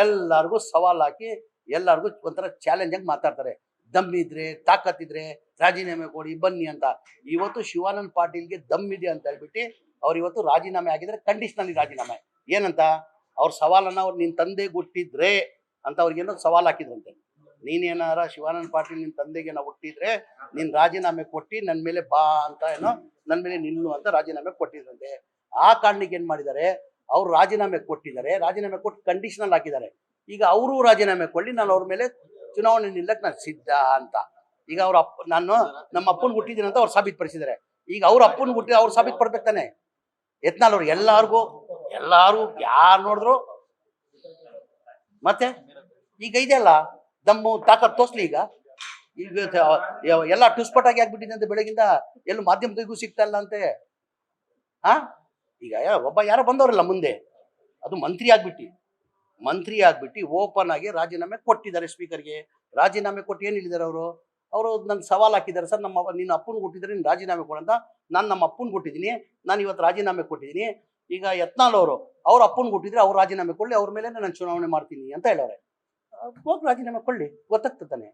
ಎಲ್ಲರಿಗೂ ಸವಾಲ್ ಹಾಕಿ ಎಲ್ಲರಿಗೂ ಒಂಥರ ಚಾಲೆಂಜ್ ಆಗಿ ಮಾತಾಡ್ತಾರೆ. ದಮ್ಮಿದ್ರೆ ತಾಕತ್ತಿದ್ರೆ ರಾಜೀನಾಮೆ ಕೊಡಿ ಬನ್ನಿ ಅಂತ. ಇವತ್ತು ಶಿವಾನಂದ ಪಾಟೀಲ್ಗೆ ದಮ್ ಇದೆ ಅಂತ ಹೇಳ್ಬಿಟ್ಟು ಅವ್ರು ಇವತ್ತು ರಾಜೀನಾಮೆ ಆಗಿದ್ರೆ ಕಂಡೀಷನಲಿ ರಾಜೀನಾಮೆ. ಏನಂತ ಅವ್ರ ಸವಾಲನ್ನ ಅವ್ರು ನಿನ್ ತಂದೆ ಹುಟ್ಟಿದ್ರೆ ಅಂತ ಅವ್ರಿಗೇನೋ ಸವಾಲ್ ಹಾಕಿದ್ರಂತೆ. ನೀನೇನಾರ ಶಿವಾನಂದ ಪಾಟೀಲ್ ನಿನ್ ತಂದೆಗೆ ನಾವು ಹುಟ್ಟಿದ್ರೆ ನೀನ್ ರಾಜೀನಾಮೆ ಕೊಟ್ಟು ನನ್ನ ಮೇಲೆ ಬಾ ಅಂತ ಏನೋ ನನ್ನ ಮೇಲೆ ನಿಲ್ಲು ಅಂತ ರಾಜೀನಾಮೆ ಕೊಟ್ಟಿದ್ರಂತೆ. ಆ ಕಾರಣಕ್ಕೆ ಏನ್ ಮಾಡಿದ್ದಾರೆ, ಅವ್ರು ರಾಜೀನಾಮೆ ಕೊಟ್ಟಿದ್ದಾರೆ, ರಾಜೀನಾಮೆ ಕೊಟ್ಟು ಕಂಡೀಷನಲ್ ಹಾಕಿದ್ದಾರೆ. ಈಗ ಅವರು ರಾಜೀನಾಮೆ ಕೊಡ್ಲಿ, ನಾನು ಅವ್ರ ಮೇಲೆ ಚುನಾವಣೆ ನಿಲ್ಲಕ್ಕೆ ನಾನು ಸಿದ್ಧ ಅಂತ. ಈಗ ಅವ್ರ ನಾನು ನಮ್ಮ ಅಪ್ಪನ ಹುಟ್ಟಿದ್ದೀನಿ ಅಂತ ಅವ್ರು ಸಾಬೀತುಪಡಿಸಿದ್ದಾರೆ. ಈಗ ಅವ್ರ ಅಪ್ಪನ ಹುಟ್ಟಿ ಅವ್ರು ಸಾಬೀತುಪಡ್ಬೇಕು ತಾನೆ. ಯತ್ನಾಳ್ ಅವ್ರು ಎಲ್ಲಾರು ಯಾರು ನೋಡಿದ್ರು ಮತ್ತೆ ಈಗ ಇದೆಯಲ್ಲ ದಮ್ಮು ತಾಕತ್ ತೋರ್ಸ್ಲಿ. ಈಗ ಎಲ್ಲ ಟುಸ್ಪಟಾಗಿ ಆಗ್ಬಿಟ್ಟಿದೆ ಅಂತ ಬೆಳಗಿಂದ ಎಲ್ಲೂ ಮಾಧ್ಯಮದಿಗೂ ಸಿಗ್ತಾ ಇಲ್ಲ ಅಂತೆ. ಈಗ ಒಬ್ಬ ಯಾರೋ ಬಂದವರಲ್ಲ ಮುಂದೆ, ಅದು ಮಂತ್ರಿ ಆಗ್ಬಿಟ್ಟು ಓಪನ್ ಆಗಿ ರಾಜೀನಾಮೆ ಕೊಟ್ಟಿದ್ದಾರೆ ಸ್ಪೀಕರ್ಗೆ. ರಾಜೀನಾಮೆ ಕೊಟ್ಟು ಏನು ಹೇಳಿದ್ದಾರೆ ಅವರು ನನ್ನ ಸವಾಲ್ ಹಾಕಿದ್ದಾರೆ, ಸರ್ ನಿನ್ನ ಅಪ್ಪನ ಕೊಟ್ಟಿದ್ರೆ ನೀನು ರಾಜೀನಾಮೆ ಕೊಡಂತ. ನಾನು ನಮ್ಮ ಅಪ್ಪನ ಕೊಟ್ಟಿದ್ದೀನಿ, ನಾನು ಇವತ್ತು ರಾಜೀನಾಮೆ ಕೊಟ್ಟಿದ್ದೀನಿ. ಈಗ ಯತ್ನಾಳ್ ಅವ್ರ ಅಪ್ಪನ ಕೊಟ್ಟಿದ್ರೆ ಅವ್ರು ರಾಜೀನಾಮೆ ಕೊಡಲಿ, ಅವ್ರ ಮೇಲೆ ನಾನು ಚುನಾವಣೆ ಮಾಡ್ತೀನಿ ಅಂತ ಹೇಳೋರೆ. ಹೋಗಿ ರಾಜೀನಾಮೆ ಕೊಳ್ಳಿ, ಗೊತ್ತಾಗ್ತದೆ ತಾನೆ.